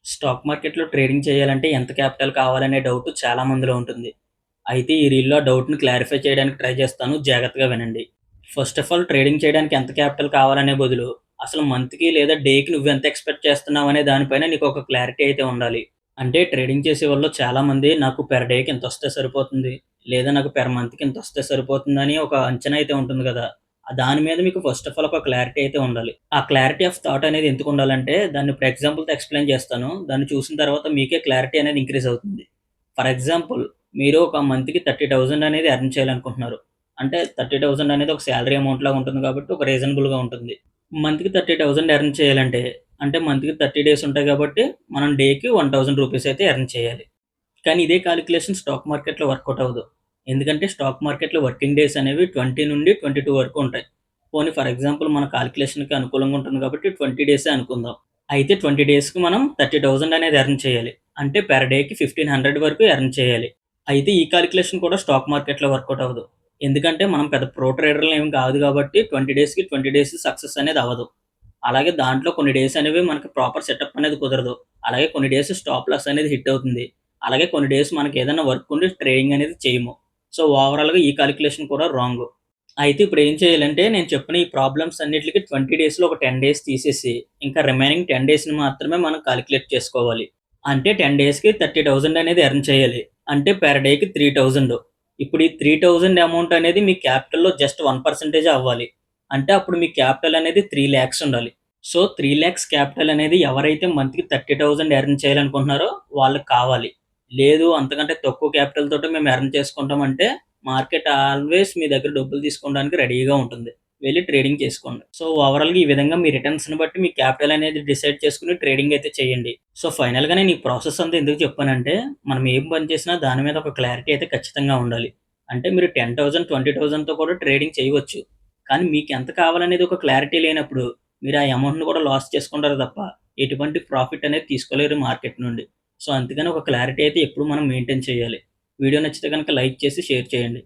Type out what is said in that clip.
Stock మార్కెట్‌లో trading చేయాలంటే ఎంత క్యాపిటల్ కావాలనే డౌట్ చాలా మందిలో ఉంటుంది. అయితే ఈ రీల్‌లో ఆ డౌట్‌ని క్లారిఫై చేయడానికి ట్రై చేస్తాను. జాగ్రత్తగా వినండి. ఫస్ట్ ఆఫ్ ఆల్ ట్రేడింగ్ చేయడానికి ఎంత క్యాపిటల్ కావాలనే బదులు, అసలు మంత్‌కి లేదా డేకి నువ్వెంత ఎక్స్‌పెక్ట్ చేస్తున్నావనే దానిపైన నీకొక క్లారిటీ అయితే ఉండాలి. అంటే ట్రేడింగ్ చేసేవాళ్ళు చాలామంది నాకు పెర్ డేకి ఇంతొస్తే సరిపోతుంది. లేదా నాకు పెర్ మంత్‌కి ఇంతొస్తే సరిపోతుందని ఒక అంచనా అయితే ఉంటుంది గదా! దాని మీద మీకు ఫస్ట్ ఆఫ్ ఆల్ ఒక క్లారిటీ అయితే ఉండాలి. ఆ క్లారిటీ ఆఫ్ థాట్ అనేది ఎందుకుండాలంటే, దాన్ని ఇప్పుడు ఎగ్జాంపుల్‌తో ఎక్స్‌ప్లెయిన్ చేస్తాను. దాన్ని చూసిన తర్వాత మీకే క్లారిటీ అనేది ఇంక్రీజ్ అవుతుంది. ఫర్ ఎగ్జాంపుల్ మీరు ఒక మంత్‌కి 30,000 అనేది ఎర్న్ చేయాలనుకుంటున్నారు. అంటే 30,000 అనేది ఒక సాలరీ అమౌంట్ లాగా ఉంటుంది కాబట్టి ఒక రీజనబుల్‌గా ఉంటుంది. మంత్‌కి 30,000 ఎర్న్ చేయాలంటే, అంటే మంత్‌కి 30 డేస్ ఉంటాయి కాబట్టి, మనం డేకి 1000 రూపీస్ అయితే ఎర్న్ చేయాలి. కానీ ఇదే కాలిక్యులేషన్ స్టాక్ మార్కెట్‌లో వర్కౌట్ అవ్వదు. ఎందుకంటే స్టాక్ మార్కెట్‌లో వర్కింగ్ డేస్ అనేవి 20 నుండి 22 వరకు ఉంటాయి. పోనీ ఫర్ ఎగ్జాంపుల్ మన కాలిక్యులేషన్‌కి అనుకూలంగా ఉంటుంది కాబట్టి 20 డేసే అనుకుందాం. అయితే 20 డేస్‌కి మనం 30,000 అనేది ఎర్న్ చేయాలి. అంటే పెర్ డేకి 1500 వరకు ఎర్న్ చేయాలి. అయితే ఈ కాలిక్యులేషన్ కూడా స్టాక్ మార్కెట్‌లో వర్కౌట్ అవ్వదు. ఎందుకంటే మనం పెద్ద ప్రో ట్రేడర్‌లు ఏమి కాదు కాబట్టి 20 డేస్‌కి 20 డేస్ సక్సెస్ అనేది అవ్వదు. అలాగే దాంట్లో కొన్ని డేస్ అనేవి మనకి ప్రాపర్ సెటప్ అనేది కుదరదు. అలాగే కొన్ని డేస్ స్టాప్ లాస్ అనేది హిట్ అవుతుంది. అలాగే కొన్ని డేస్ మనకేదైనా వర్క్ ఉండి ట్రేడింగ్ అనేది చేయము. సో, ఓవరాల్‌గా ఈ కాలిక్యులేషన్ కూడా రాంగు. అయితే ఇప్పుడేం చేయాలంటే నేను చెప్పిన ఈ ప్రాబ్లమ్స్ అన్నిట్లికి 20 డేస్‌లో ఒక 10 డేస్ తీసేసి, ఇంకా రిమైనింగ్ 10 డేస్‌ని మాత్రమే మనం కాలిక్యులేట్ చేసుకోవాలి. అంటే 10 డేస్‌కి 30,000 అనేది ఎర్న్ చేయాలి. అంటే పెర్ డేకి 3,000. ఇప్పుడు ఈ 3,000 అమౌంట్ అనేది మీ క్యాపిటల్‌లో జస్ట్ 1% అవ్వాలి. అంటే అప్పుడు మీ క్యాపిటల్ అనేది 3,00,000 ఉండాలి. సో, 3,00,000 క్యాపిటల్ అనేది ఎవరైతే మంత్‌కి 30,000 ఎర్న్ చేయాలనుకుంటున్నారో వాళ్ళకి కావాలి. లేదు అంతకంటే తక్కువ క్యాపిటల్ తోటే మేము ఎర్న్ చేసుకుంటామంటే మార్కెట్ ఆల్వేస్ మీ దగ్గర డబ్బులు తీసుకోవడానికి రెడీగా ఉంటుంది. వెళ్లి ట్రేడింగ్ చేసుకోండి. సో, ఓవరాల్‌గా ఈ విధంగా మీ రిటర్న్స్‌ని బట్టి మీ క్యాపిటల్ అనేది డిసైడ్ చేసుకొని ట్రేడింగ్ అయితే చేయండి. సో, ఫైనల్‌గా నేను ఈ ప్రాసెస్ అంతా ఎందుకు చెప్పానంటే, మనం ఏం పని చేసినా దాని మీద ఒక క్లారిటీ అయితే ఖచ్చితంగా ఉండాలి. అంటే మీరు 10,000, 20,000తో కూడా ట్రేడింగ్ చేయవచ్చు. కానీ మీకెంత కావాలనేది ఒక క్లారిటీ లేనప్పుడు మీరు ఆ అమౌంట్‌ని కూడా లాస్ చేసుకుంటారు తప్ప, ఎటువంటి ప్రాఫిట్ అనేది తీసుకోలేరు మార్కెట్ నుండి. సో, అందుకని ఒక క్లారిటీ అయితే ఎప్పుడు మనం మెయింటైన్ చేయాలి. వీడియో నచ్చితే గనుక లైక్ చేసి షేర్ చేయండి.